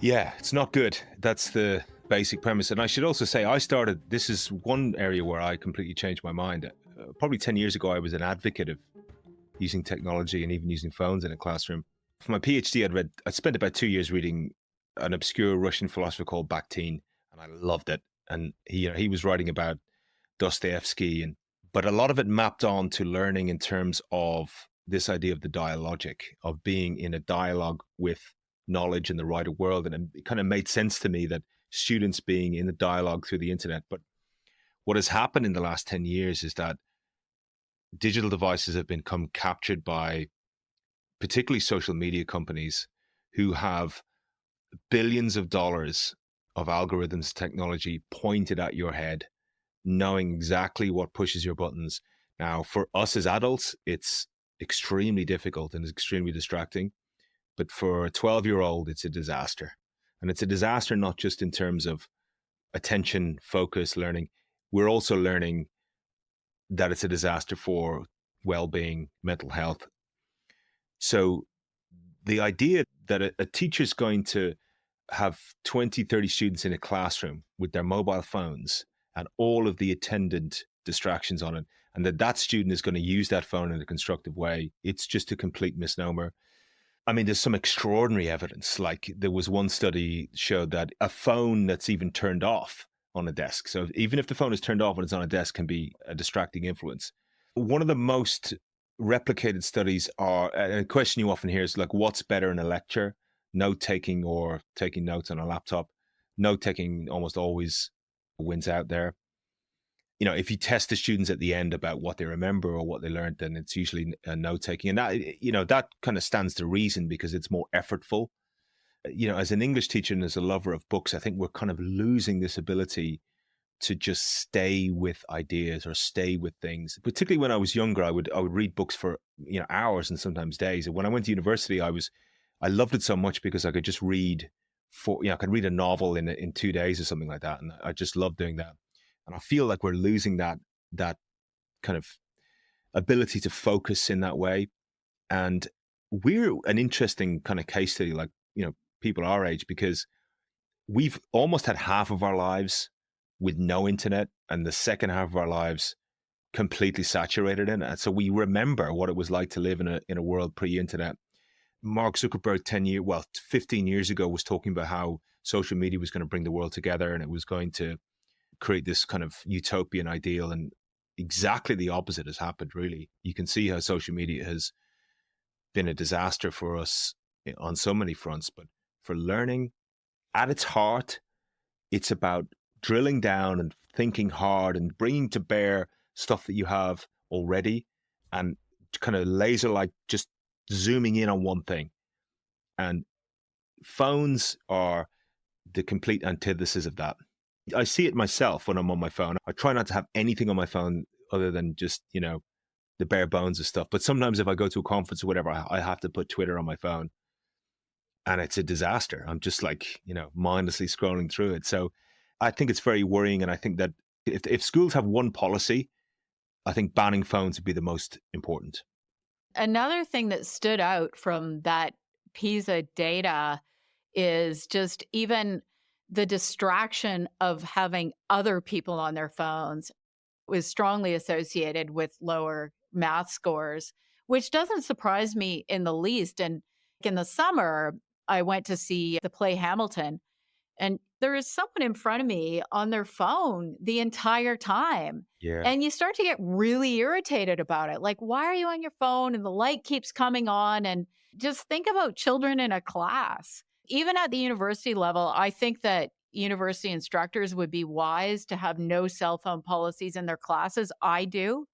Yeah, it's not good. That's the basic premise. And I should also say, this is one area where I completely changed my mind. Probably 10 years ago, I was an advocate of using technology and even using phones in a classroom. For my PhD, I spent about 2 years reading an obscure Russian philosopher called Bakhtin, and I loved it. And he was writing about Dostoevsky, but a lot of it mapped on to learning in terms of this idea of the dialogic, of being in a dialogue with knowledge in the wider world. And it kind of made sense to me that students being in the dialogue through the internet. But what has happened in the last 10 years is that digital devices have become captured by particularly social media companies who have billions of dollars of algorithms technology pointed at your head, knowing exactly what pushes your buttons. Now, for us as adults, it's extremely difficult and it's extremely distracting. But for a 12-year-old, it's a disaster. And it's a disaster not just in terms of attention, focus, learning. We're also learning that it's a disaster for well-being, mental health. So the idea that a teacher's going to have 20, 30 students in a classroom with their mobile phones and all of the attendant distractions on it, and that student is going to use that phone in a constructive way, it's just a complete misnomer. I mean, there's some extraordinary evidence. Like there was one study showed that a phone that's even turned off on a desk, so even if the phone is turned off when it's on a desk, can be a distracting influence. One of the most replicated studies are, and a question you often hear is like, what's better in a lecture, note taking or taking notes on a laptop? Note taking almost always wins out there. If you test the students at the end about what they remember or what they learned, then it's usually note taking. And that kind of stands to reason because it's more effortful. As an English teacher and as a lover of books, I think we're kind of losing this ability to just stay with ideas or stay with things. Particularly when I was younger, I would read books for hours and sometimes days. And when I went to university, I loved it so much because I could just read I could read a novel in 2 days or something like that, and I just loved doing that. And I feel like we're losing that kind of ability to focus in that way. And we're an interesting kind of case study, like people our age, because we've almost had half of our lives with no internet and the second half of our lives completely saturated in it. And so we remember what it was like to live in a world pre-internet. Mark Zuckerberg 15 years ago was talking about how social media was going to bring the world together and it was going to create this kind of utopian ideal. And exactly the opposite has happened, really. You can see how social media has been a disaster for us on so many fronts. But for learning, at its heart, it's about drilling down and thinking hard and bringing to bear stuff that you have already and kind of laser like just zooming in on one thing. And phones are the complete antithesis of that. I see it myself when I'm on my phone. I try not to have anything on my phone other than just, the bare bones of stuff. But sometimes if I go to a conference or whatever, I have to put Twitter on my phone. And it's a disaster. I'm just like, mindlessly scrolling through it. So I think it's very worrying. And I think that if schools have one policy, I think banning phones would be the most important. Another thing that stood out from that PISA data is just even the distraction of having other people on their phones was strongly associated with lower math scores, which doesn't surprise me in the least. And in the summer, I went to see the play Hamilton, and there is someone in front of me on their phone the entire time. Yeah. And you start to get really irritated about it. Like, why are you on your phone? And the light keeps coming on. And just think about children in a class. Even at the university level, I think that university instructors would be wise to have no cell phone policies in their classes. I do.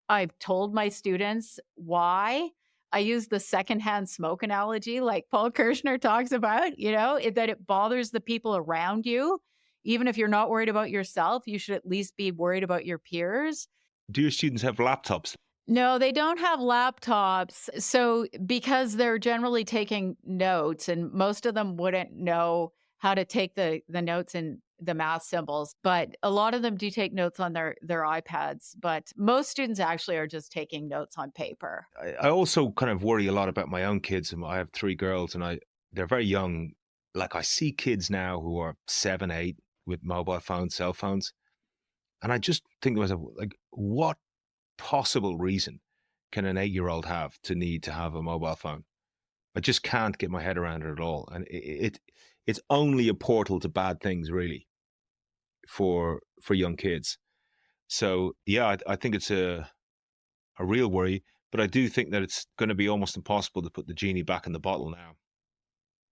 I've told my students why. I use the secondhand smoke analogy, like Paul Kirshner talks about, that it bothers the people around you. Even if you're not worried about yourself, you should at least be worried about your peers. Do your students have laptops? No, they don't have laptops. So, because they're generally taking notes, and most of them wouldn't know how to take the notes and the math symbols, but a lot of them do take notes on their iPads. But most students actually are just taking notes on paper. I also kind of worry a lot about my own kids. And I have 3 girls and they're very young. Like I see kids now who are 7, 8 with mobile phones, cell phones, and I just think to myself, like, what possible reason can an 8-year-old have to need to have a mobile phone? I just can't get my head around it at all, and it's only a portal to bad things, really, for young kids. So yeah, I think it's a real worry, but I do think that it's going to be almost impossible to put the genie back in the bottle now.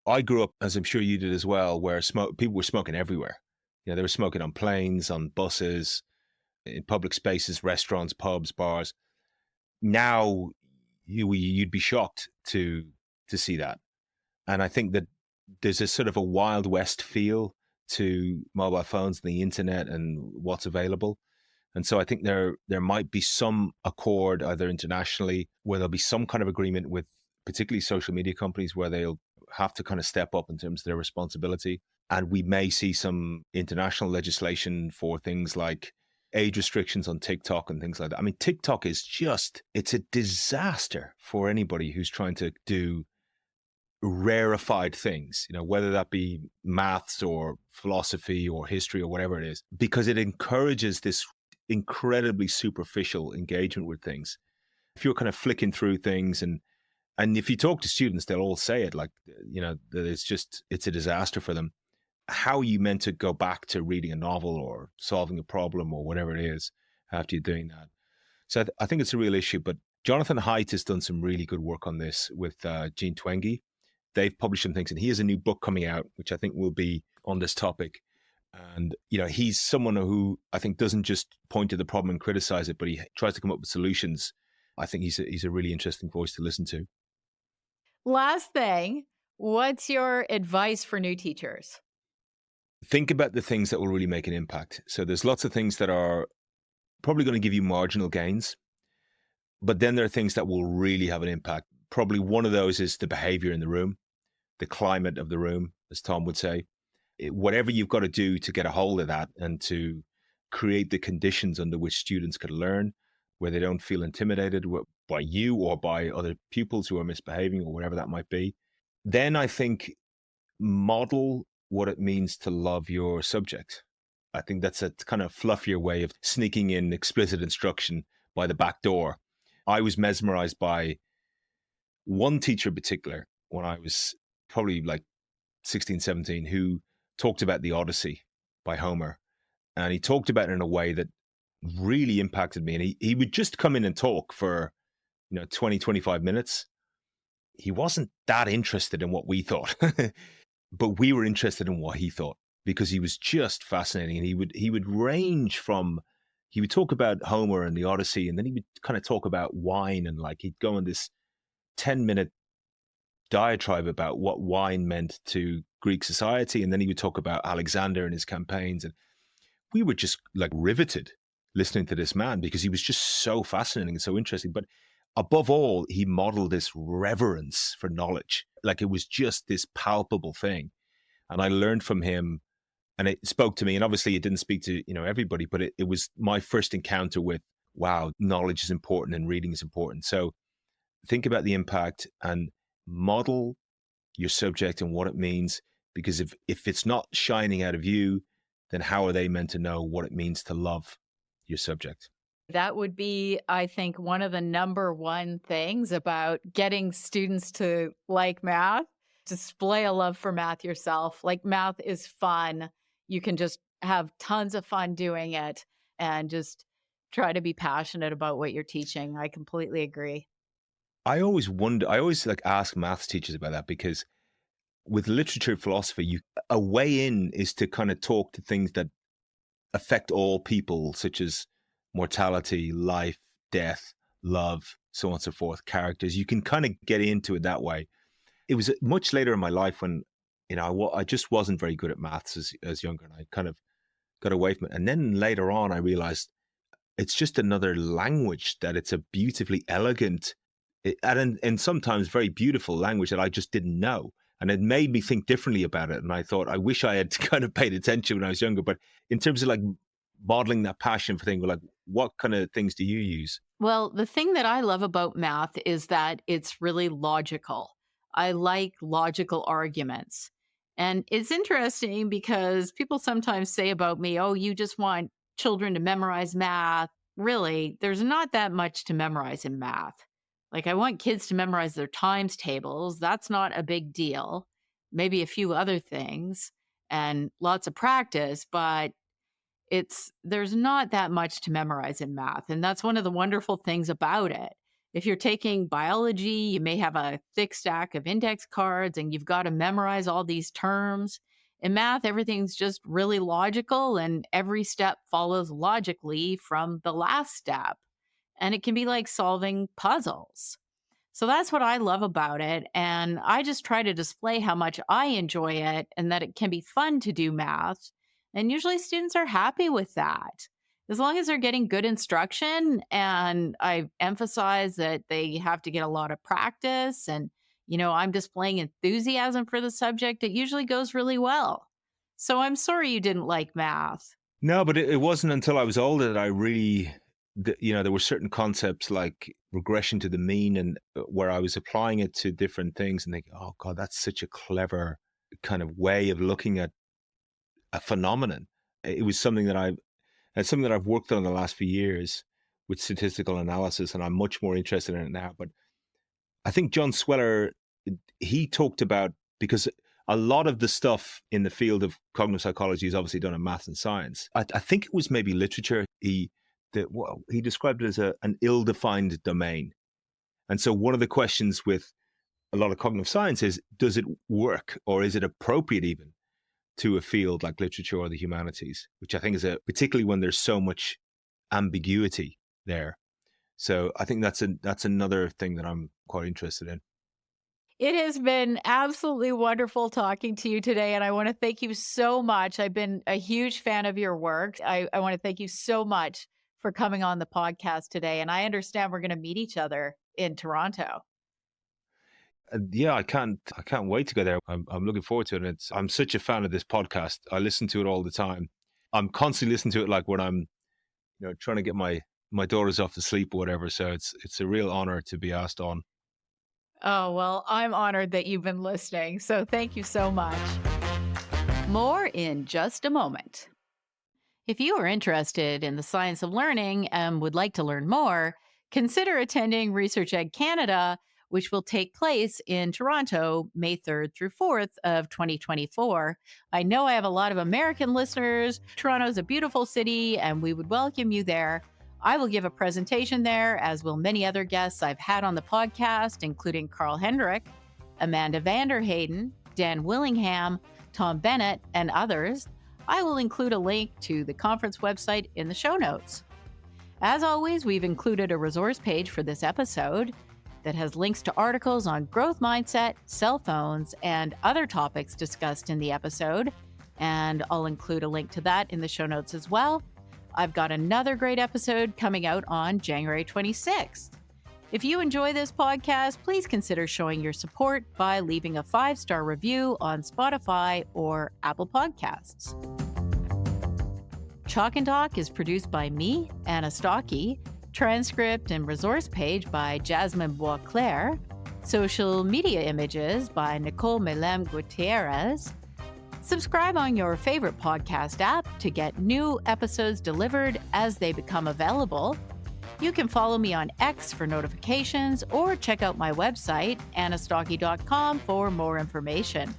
I grew up, as I'm sure you did as well, where people were smoking everywhere. You know, they were smoking on planes, on buses, in public spaces, restaurants, pubs, bars. Now, you'd be shocked to see that, and I think that there's a sort of a Wild West feel to mobile phones and the internet and what's available. And so I think there might be some accord either internationally where there'll be some kind of agreement with particularly social media companies where they'll have to kind of step up in terms of their responsibility. And we may see some international legislation for things like age restrictions on TikTok and things like that. I mean, TikTok is it's a disaster for anybody who's trying to do rarefied things, whether that be maths or philosophy or history or whatever it is, because it encourages this incredibly superficial engagement with things. If you're kind of flicking through things and if you talk to students, they'll all say it like, that it's a disaster for them. How are you meant to go back to reading a novel or solving a problem or whatever it is after you're doing that? So I think it's a real issue, but Jonathan Haidt has done some really good work on this with Jean Twenge. They've published some things, and he has a new book coming out, which I think will be on this topic. And, he's someone who I think doesn't just point to the problem and criticize it, but he tries to come up with solutions. I think he's a really interesting voice to listen to. Last thing, what's your advice for new teachers? Think about the things that will really make an impact. So there's lots of things that are probably going to give you marginal gains, but then there are things that will really have an impact. Probably one of those is the behavior in the room, the climate of the room, as Tom would say. Whatever you've got to do to get a hold of that and to create the conditions under which students could learn, where they don't feel intimidated by you or by other pupils who are misbehaving or whatever that might be. Then I think model what it means to love your subject. I think that's a kind of fluffier way of sneaking in explicit instruction by the back door. I was mesmerized by one teacher in particular when I was probably like 16, 17, who talked about the Odyssey by Homer. And he talked about it in a way that really impacted me. And he would just come in and talk for, 20, 25 minutes. He wasn't that interested in what we thought, but we were interested in what he thought because he was just fascinating. And he would range from, he would talk about Homer and the Odyssey, and then he would kind of talk about wine, and like he'd go on this 10-minute diatribe about what wine meant to Greek society. And then he would talk about Alexander and his campaigns. And we were just like riveted listening to this man because he was just so fascinating and so interesting. But above all, he modeled this reverence for knowledge. Like it was just this palpable thing. And I learned from him, and it spoke to me. And obviously it didn't speak to, everybody, but it was my first encounter with, wow, knowledge is important and reading is important. So think about the impact and model your subject and what it means. Because if it's not shining out of you, then how are they meant to know what it means to love your subject? That would be, I think, one of the number one things about getting students to like math. Display a love for math yourself. Like math is fun. You can just have tons of fun doing it and just try to be passionate about what you're teaching. I completely agree. I always like ask maths teachers about that because with literature and philosophy, a way in is to kind of talk to things that affect all people, such as mortality, life, death, love, so on and so forth, characters. You can kind of get into it that way. It was much later in my life when, I just wasn't very good at maths as younger, and I kind of got away from it. And then later on, I realized it's just another language, that it's a beautifully elegant and sometimes very beautiful language that I just didn't know. And it made me think differently about it. And I thought, I wish I had kind of paid attention when I was younger. But in terms of like modeling that passion for things, like what kind of things do you use? Well, the thing that I love about math is that it's really logical. I like logical arguments. And it's interesting because people sometimes say about me, oh, you just want children to memorize math. Really, there's not that much to memorize in math. Like, I want kids to memorize their times tables. That's not a big deal. Maybe a few other things and lots of practice, but there's not that much to memorize in math, and that's one of the wonderful things about it. If you're taking biology, you may have a thick stack of index cards and you've got to memorize all these terms. In math, everything's just really logical and every step follows logically from the last step. And it can be like solving puzzles. So that's what I love about it. And I just try to display how much I enjoy it and that it can be fun to do math. And usually students are happy with that. As long as they're getting good instruction, and I emphasize that they have to get a lot of practice and, I'm displaying enthusiasm for the subject, it usually goes really well. So I'm sorry you didn't like math. No, but it wasn't until I was older that I really, there were certain concepts like regression to the mean, and where I was applying it to different things and thinking, oh God, that's such a clever kind of way of looking at a phenomenon. It was something that it's something that I've worked on the last few years with statistical analysis, and I'm much more interested in it now. But I think John Sweller, he talked about, because a lot of the stuff in the field of cognitive psychology is obviously done in maths and science. I think it was maybe literature. He described it as an ill-defined domain. And so one of the questions with a lot of cognitive science is, does it work, or is it appropriate even to a field like literature or the humanities, which I think is particularly when there's so much ambiguity there. So I think that's another thing that I'm quite interested in. It has been absolutely wonderful talking to you today, and I want to thank you so much. I've been a huge fan of your work. I want to thank you so much for coming on the podcast today, and I understand we're going to meet each other in Toronto. Yeah, I can't wait to go there. I'm looking forward to it. And I'm such a fan of this podcast. I listen to it all the time. I'm constantly listening to it, like when I'm, trying to get my daughters off to sleep or whatever. So it's a real honor to be asked on. Oh, well, I'm honored that you've been listening. So thank you so much. More in just a moment. If you are interested in the science of learning and would like to learn more, consider attending Research Ed Canada, which will take place in Toronto, May 3rd through 4th of 2024. I know I have a lot of American listeners. Toronto is a beautiful city, and we would welcome you there. I will give a presentation there, as will many other guests I've had on the podcast, including Carl Hendrick, Amanda Vanderhayden, Dan Willingham, Tom Bennett, and others. I will include a link to the conference website in the show notes. As always, we've included a resource page for this episode that has links to articles on growth mindset, cell phones, and other topics discussed in the episode. And I'll include a link to that in the show notes as well. I've got another great episode coming out on January 26th. If you enjoy this podcast, please consider showing your support by leaving a 5-star review on Spotify or Apple Podcasts. Chalk and Talk is produced by me, Anna Stokke. Transcript and resource page by Jasmine Boisclair. Social media images by Nicole Melem Gutierrez. Subscribe on your favorite podcast app to get new episodes delivered as they become available. You can follow me on X for notifications or check out my website, annastokke.com, for more information.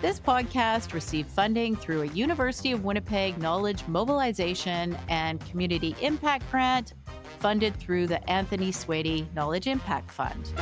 This podcast received funding through a University of Winnipeg Knowledge Mobilization and Community Impact Grant funded through the Anthony Swady Knowledge Impact Fund.